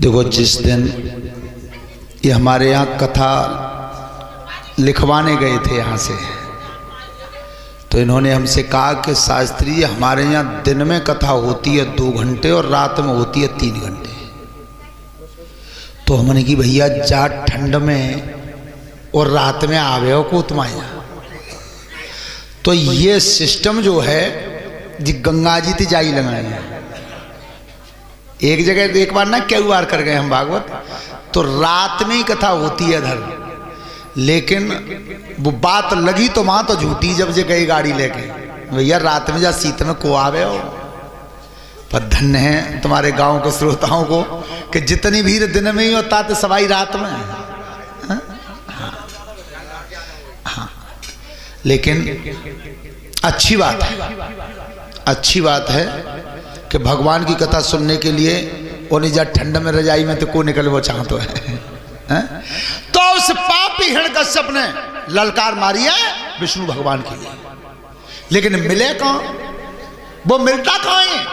देखो, जिस दिन ये हमारे यहाँ कथा लिखवाने गए थे यहाँ से, तो इन्होंने हमसे कहा कि शास्त्री जी, हमारे यहाँ दिन में कथा होती है 2 घंटे और रात में होती है 3 घंटे। तो हमने कि भैया जा ठंड में और रात में आवे हो को तुम्हारे, तो ये सिस्टम जो है जी गंगा जी ती जाई लगाए हैं। एक जगह एक बार ना क्या बार कर गए हम भागवत, तो रात में ही कथा होती है इधर, लेकिन वो बात लगी तो वहां तो झूठी जब जे गई गाड़ी लेके, भैया रात में जा सीत में को आवे हो। पर धन्य है तुम्हारे गांव के श्रोताओं को कि जितनी भीड़ दिन में ही होता तो सवाई रात में। हाँ, लेकिन अच्छी बात है, अच्छी बात है कि भगवान की कथा सुनने के लिए उन्हें जा ठंड में रजाई में तो को निकले वो चाहते है। तो उस पापी हिरण्यकश्यप ने ललकार मारी है विष्णु भगवान के लिए, लेकिन मिले कौन? वो मिलता कौन है?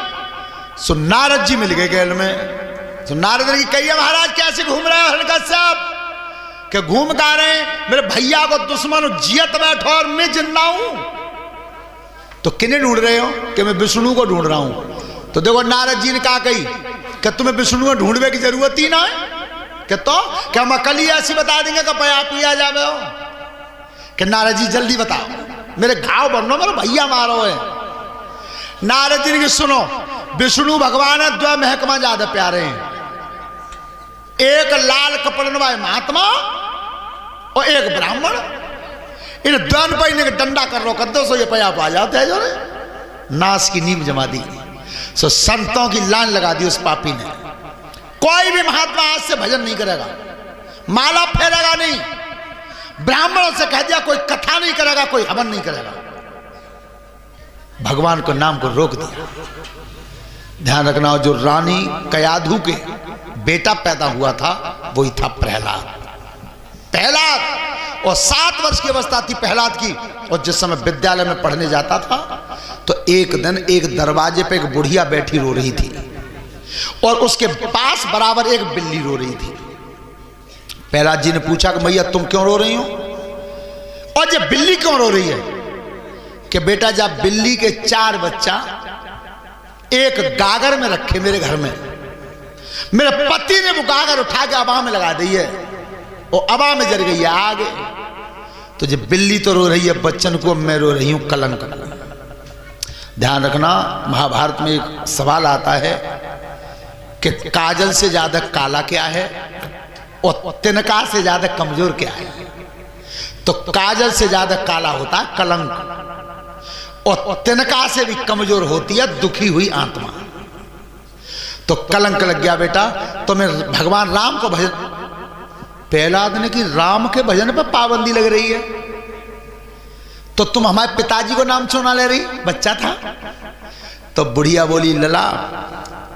सो नारद जी मिल गए गैल में। तो नारद जी कहिए महाराज कैसे घूम रहे हो हिरण्यकश्यप? कि घूम का रहे मेरे भैया को दुश्मन जियत बैठो और मैं जिंदा हूं। तो किन्हें ढूंढ रहे हो? कि मैं विष्णु को ढूंढ रहा हूं। तो देखो नारद जी ने कहा कही कि तुम्हें विष्णु को ढूंढने की जरूरत ही ना है। कि तो क्या हम कल ही ऐसी बता देंगे कि पया पिया जावे हो? कि नारद जी जल्दी बताओ, मेरे घाव बनो, मेरे भैया मारो है। नारद जी ने सुनो, विष्णु भगवान है द्वय महकमा ज्यादा प्यारे हैं, एक लाल कपड़न वाले महात्मा और एक ब्राह्मण। इन द्वन पर इन्हें डंडा कर रो कर दो सो ये पया पा जाते हैं जो नाश की नींव जमा दी। सो संतों की लाइन लगा दी उस पापी ने। कोई भी महात्मा आज से भजन नहीं करेगा, माला फेरेगा नहीं, ब्राह्मणों से कह दिया कोई कथा नहीं करेगा, कोई हवन नहीं करेगा। भगवान को नाम को रोक दिया। ध्यान रखना, जो रानी कयाधु के बेटा पैदा हुआ था वही था प्रहलाद। प्रहलाद और 7 वर्ष की अवस्था थी प्रहलाद की, और जिस समय विद्यालय में पढ़ने जाता था तो एक दिन एक दरवाजे पे एक बुढ़िया बैठी रो रही थी और उसके पास बराबर एक बिल्ली रो रही थी। प्रहलाद जी ने पूछा कि भैया तुम क्यों रो रही हो और ये बिल्ली क्यों रो रही है? कि बेटा जब बिल्ली के 4 बच्चा एक गागर में रखे मेरे घर में, मेरे पति ने वो गागर उठा के अबा में लगा दी है और अबा में जल गई है आग। तो जो बिल्ली तो रो रही है बच्चन को, मैं रो रही हूं कलंक। ध्यान रखना, महाभारत में एक सवाल आता है कि काजल से ज्यादा काला क्या है और तिनका से ज्यादा कमजोर क्या है? तो काजल से ज्यादा काला होता है कलंक, और तिनका से भी कमजोर होती है दुखी हुई आत्मा। तो कलंक लग गया बेटा, तो मैं भगवान राम को भजन। प्रहलाद ने कि राम के भजन पर पाबंदी लग रही है, तो तुम हमारे पिताजी को नाम क्यों ना ले रही? बच्चा था। तो बुढ़िया बोली, लला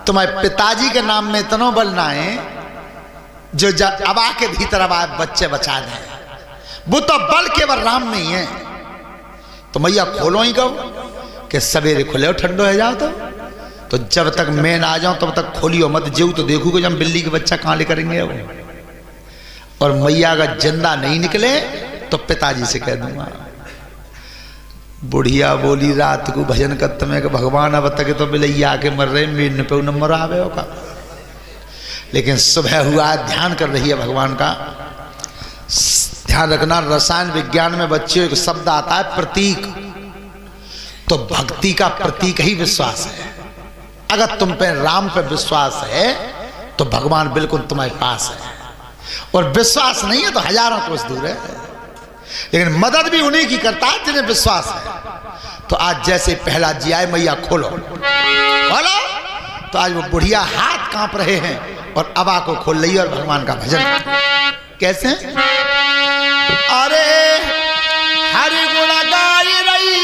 तुम्हारे पिताजी के नाम में इतना बल ना है जो अबा के भीतर अब बच्चे बचा दें। वो तो बल केवल राम में ही है। तो मैया खोलो ही कहो कि सवेरे खुले ठंडो है जाओ। तो जब तक मैं ना आ जाऊं तब तक खोलियो मत, जेऊ तो देखूगे जब बिल्ली के बच्चा कहां ले करेंगे वो। और मैया अगर जिंदा नहीं निकले तो पिताजी से कह दूंगा। बुढ़िया बोली, रात को भजन करते में कि भगवान अब तक तो बिलैया के मर रहे, मेरे पे नंबर आवे होगा। लेकिन सुबह हुआ ध्यान कर रही है भगवान का। ध्यान रखना, रसायन विज्ञान में बच्चों एक शब्द आता है प्रतीक। तो भक्ति का प्रतीक ही विश्वास है। अगर तुम पे राम पे विश्वास है तो भगवान बिल्कुल तुम्हारे पास है, और विश्वास नहीं है तो हजारों कोस दूर है। लेकिन मदद भी उन्हीं की करता है जिन्हें विश्वास है। तो आज जैसे प्रहलाद जी आए, मैया खोलो खोलो, तो आज वो बुढ़िया हाथ कांप रहे हैं और अबा को खोल रही है और भगवान का भजन। कैसे? अरे हरि गुण गाई रही,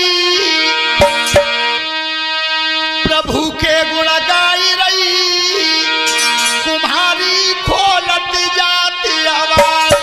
प्रभु के गुण गाई रही, कुम्हारी खोलत जाती आवाज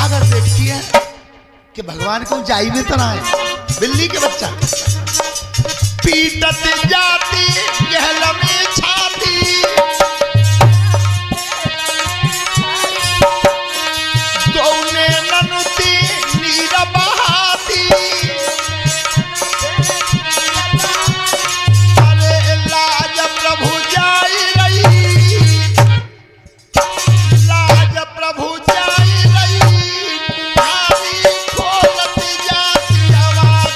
गागर देखती है कि भगवान को जाई में तो ना है। बिल्ली के बच्चा पीटत जाती गहलमी छाती, दौने ननुती नीर बहाती, अरे लाज प्रभु जाई रही, लाज प्रभु जाई रही, कुम्हारी खोलत जाती आवाज।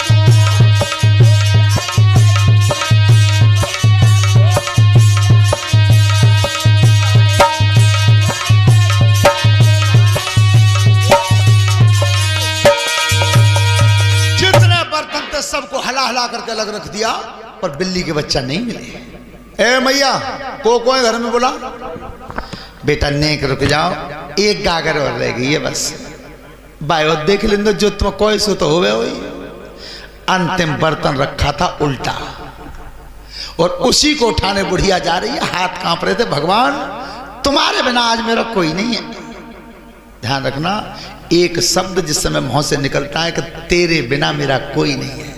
जितने बर्तन थे सबको हला हला करके अलग रख दिया, पर बिल्ली के बच्चा नहीं मिले। ए मैया को कोई घर में बोला, बेटा नेक रुक जाओ, एक गागर और रह गई है बस, बायो देख लेंगे जो तुम कोई सो तो होवे हुई। अंतिम बर्तन रखा था उल्टा, और उसी को उठाने बुढ़िया जा रही है, हाथ कांप रहे थे, भगवान तुम्हारे बिना आज मेरा कोई नहीं है। ध्यान रखना, एक शब्द जिस समय मुंह से निकलता है कि तेरे बिना मेरा कोई नहीं है,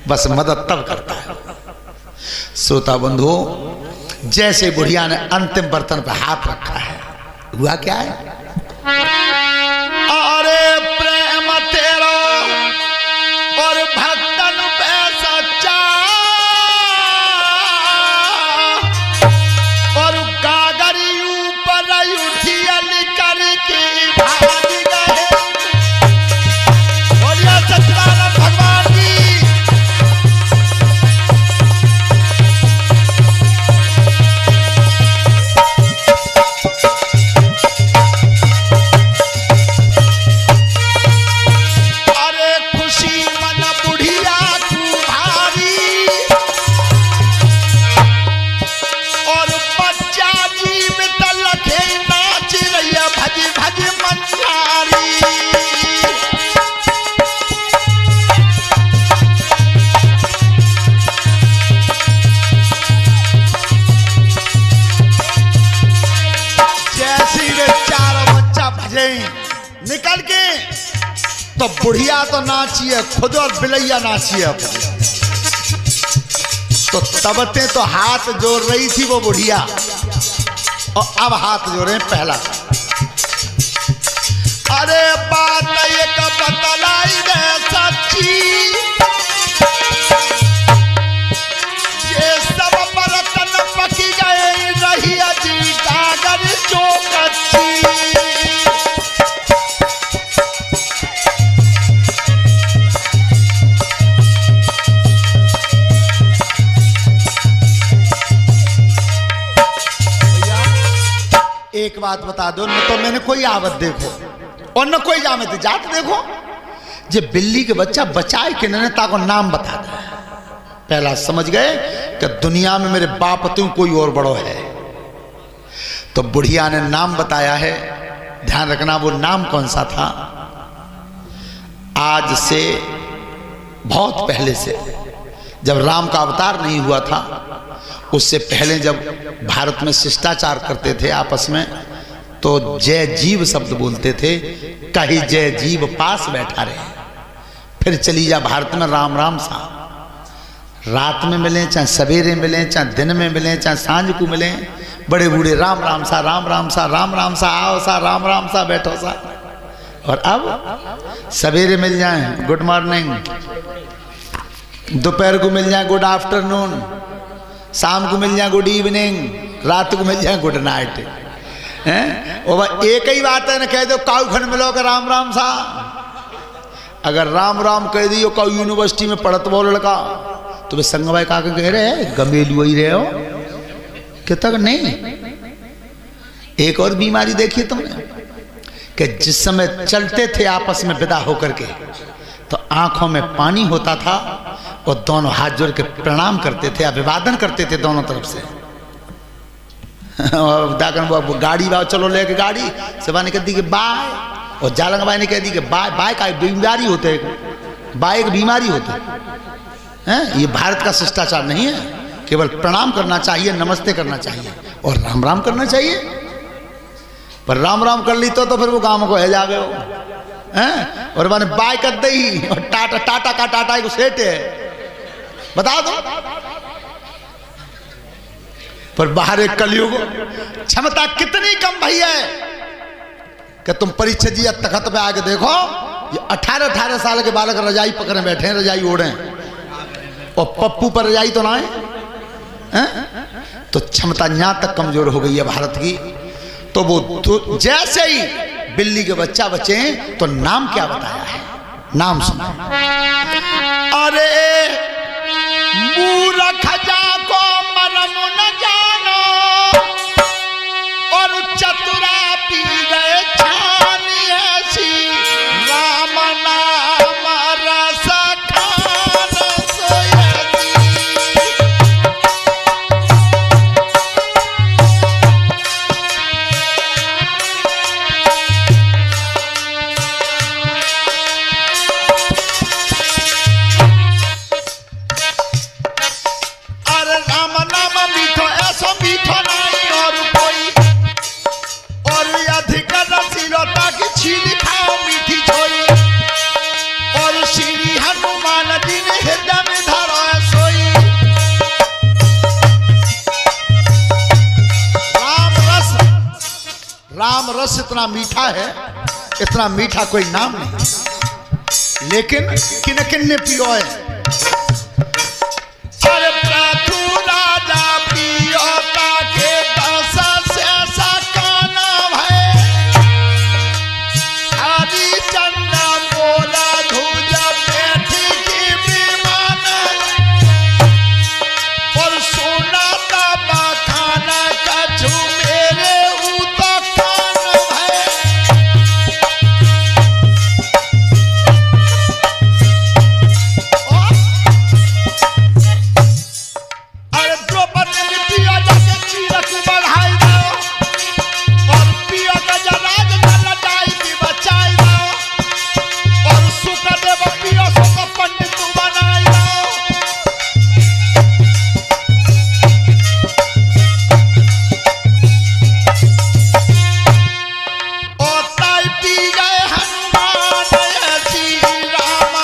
बस मदद तब करता है। श्रोता बंधुओं, जैसे बुढ़िया ने अंतिम बर्तन पर हाथ रखा है, हुआ क्या है? अरे प्रेम तेरा और भक्तन पे सच्चा, और गागरी ऊपर उठी करके भाग गए। बोलिए सच्चिदानंद भगवान की। अरे खुशी मन बुढ़िया कुम्हारी, और बच्चा जीवित लखे नाच रही है भज भज मंजारी। जैसे वे चारों बच्चा भजे निकल के, तो बुढ़िया तो नाची है खुद और बिलैया नाची है अपनी। तो तबते तो हाथ जोड़ रही थी वो बुढ़िया, और अब हाथ जोड़े पहला। अरे बात एक बतलाई दे सच्ची, ये सब बर्तन पकी गए रही अजी गागर जो कच्ची। एक बात बता दो, न तो मैंने कोई आवत देखो और न कोई जामे जात देखो, जे बिल्ली के बच्चा बचाए कि नैता को नाम बता दे। पहला समझ गए कि दुनिया में मेरे बाप तुम कोई और बड़ो है। तो बुढ़िया ने नाम बताया है, ध्यान रखना वो नाम कौन सा था। आज से बहुत पहले से, जब राम का अवतार नहीं हुआ था, उससे पहले जब भारत में शिष्टाचार करते थे आपस में, तो जय जीव शब्द बोलते थे, कहीं जय जीव पास बैठा रहे। फिर चली जा भारत में राम राम सा, रात में मिले चाहे सवेरे मिले चाहे दिन में मिले चाहे सांझ को मिले, बड़े बूढ़े राम राम सा राम राम सा राम राम सा, आओ सा राम राम सा बैठो सा। और अब सवेरे मिल जाए गुड मॉर्निंग, दोपहर को मिल जाए गुड आफ्टरनून, शाम को मिल जाए गुड इवनिंग, रात को मिल जाए गुड नाइट। हैं और एक ही बात है ना, कह दो काऊ खंड मिलो का राम राम सा। अगर राम राम कह दियो काऊ यूनिवर्सिटी में पढ़त वो लड़का, तो वे संग भाई काके कह रहे गमेलू ही रहे हो कि तक नहीं। एक और बीमारी देखिए तुमने कि जिस समय चलते थे आपस में विदा होकर के, तो आंखों में पानी होता था और दोनों हाथ जोड़ के प्रणाम करते थे, अभिवादन करते थे दोनों तरफ से। दाकन गाड़ी बाव चलो लेके गाड़ी सेवा ने कह दी कि बाय, और जालंग भाई ने कह दी कि बाय। बाय का बीमारी होते है, बाय एक बीमारी होते हैं। ये भारत का शिष्टाचार नहीं है, केवल प्रणाम करना चाहिए, नमस्ते करना चाहिए और राम राम करना चाहिए। पर राम राम कर ली तो फिर वो गांव को है जावे हो। हैं? और मैंने बाय कर दी और टाटा टाटा का टाटा एक सेठ है, बता दो। पर बाहर एक कलयुग, क्षमता कितनी कम भई है कि तुम परीक्षा जी तखत पे आके देखो, ये 18-18 साल के बालक रजाई पकड़े बैठे हैं, रजाई ओढ़े, और पप्पू पर रजाई तो ना है। तो क्षमता यहां तक कमजोर हो गई है भारत की। तो वो तो जैसे ही बिल्ली के बच्चा बचे तो नाम क्या बताया है, नाम सुनो। अरे मूर्ख जाको मरम न जानो, और चतुरा पी गए छानी ऐसी, राम नाम रस खान सोयती। अरे राम नाम मीठो ऐसा मीठो नहीं और कोई, और अधिक रसीलता की छीन खाओ मीठी छोई, और श्री हनुमान जी ने हृदय में धरो है सोई। राम रस इतना मीठा है, इतना मीठा कोई नाम नहीं, लेकिन किन किन ने पियो है। अरे प्रथु राजा पियो ताके दस से सकाना है, हरिचंद्र बोला धुज बैठी की विमान, और सोना तबा खाना कछु मेरे ऊतो कान है। अरे द्रौपदी ने पिया जाके चीरक बढ़ाई दो, और पिया का जराज लटाई की बचाई दो, और सुखदेव पिया सुख पंडित बनाई दो। और ताई पी गए हनुमान ऐसी, राम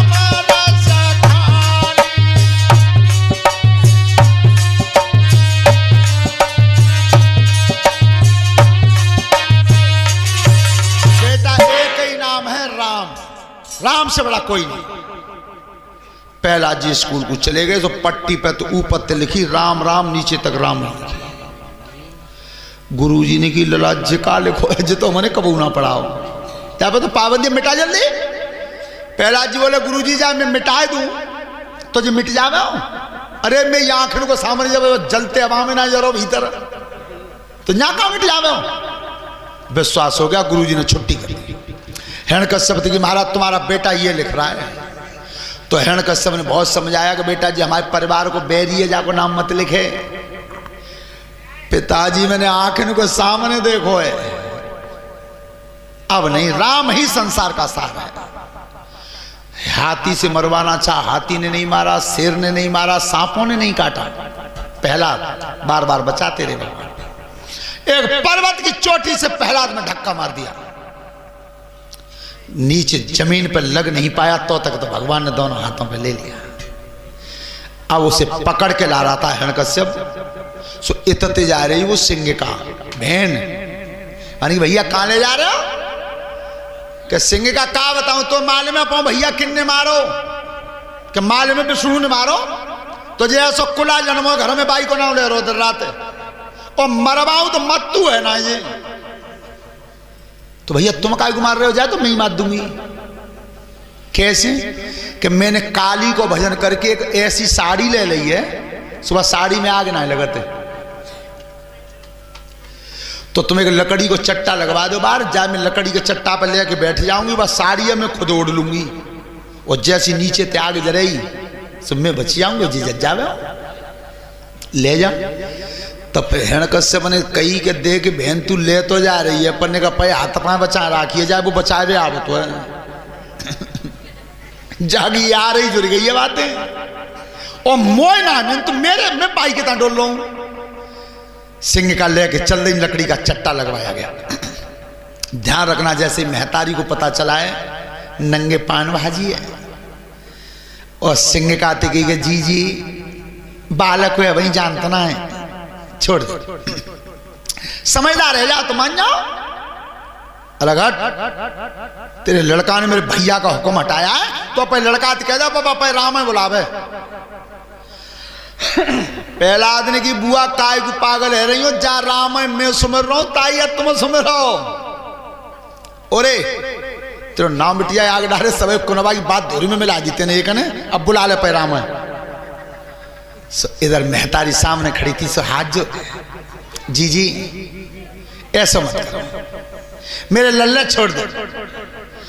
नाम रस खानी। बेटा एक ही नाम है राम, राम से बड़ा कोई नहीं। पहला जी स्कूल को चले गए तो पट्टी पे तो ऊपर ते लिखी राम राम, नीचे तक राम राम लिखी। गुरुजी ने की लला जिका लिखो है, तो मैंने कबू ना पढ़ाओ, क्या पे तो पाबंदी मिटा जल्दी। पहला जी बोले गुरुजी जा मैं मिटा दूं तो जी मिट जावे। अरे मैं ये आंखों को सामने जब जलते हवा में ना जरो भीतर, तो यहाँ का मिट जावे। विश्वास हो गया, गुरुजी ने छुट्टी कर दी। हिरण्यकश्यप की महाराज तुम्हारा बेटा ये लिख रहा है। तो हिरण्यकश्यप ने बहुत समझाया कि बेटा जी हमारे परिवार को बैरी है, जाको नाम मत लिखे। पिताजी मैंने आंखों को सामने देखो है, अब नहीं, राम ही संसार का सार है। हाथी से मरवाना चाहा, हाथी ने नहीं मारा, शेर ने नहीं मारा, सांपों ने नहीं काटा, प्रहलाद बार बार बचाते रहे भगवान। एक पर्वत की चोटी से प्रहलाद में धक्का मार दिया, नीचे जमीन पर लग नहीं पाया, तो तक तो भगवान ने दोनों हाथों पे ले लिया। अब उसे पकड़ के ला रहा था हिरण्यकश्यप। सो इतते जा रही वो सिंह का बहन, मानी भैया कहाँ ले जा रहे हो? कि सिंह का का बताऊं, तो माल में पाऊं भैया किन्ने मारो, कि माल में विष्णु ने मारो, तो जैसो कुला जन्मो घर में बाई को ना ले रो दिन रात, और मरवाऊं तो मत तू है ना ये। तो भैया तुम काय को मार रहे हो, जाए तो मैं ही मार दूंगी। कैसे? कि मैंने काली को भजन करके एक ऐसी साड़ी ले ली है, सुबह साड़ी में आग ना लगते, तो तुम एक लकड़ी को चट्टा लगवा दो बाहर, जा मैं लकड़ी के चट्टा पर लेके बैठ जाऊंगी, बस साड़ी मैं खुद ओढ़ लूंगी, और जैसी नीचे त्याग जरेगी सब मैं बच जाऊंगी, जी जज जावे ले जा। तब हिरण्यकश्यप ने कही के दे के बहन तू ले तो जा रही है, पर ने का पे हाथ पाए बचा राखिए, जाए वो बचावे आप तो है। जागी आ रही जुड़ गई है बातें, और मोय ना मैं तो मेरे मैं पाई के डोल लूं। सिंह का लेके चल रही, लकड़ी का चट्टा लगवाया गया। ध्यान रखना, जैसे महतारी को पता चला है नंगे पान भाजी है और सिंह कहते कि जी जी बालक है वही जानता ना है, छोड़ दे, समझदार है जा तो मान जाओ। अलग हट, तेरे लड़का ने मेरे भैया का हुक्म हटाया है तो अपने लड़का कह दो पापा पे राम है बुलावे। पहला आदमी की बुआ काय को पागल है रही हो, जा राम है मैं सुमिर रहा हूं ताई है तुम सुमिरो। ओरे तेरा नाम बिटिया आग डाले सब कुनबा की बात धोरी में मिला दी तेने एक ने, अब बुला ले पे राम है। इधर महतारी सामने खड़ी थी, सो हाथ जो जी जी ऐसा मत करो, मेरे लल्ला छोड़ दे।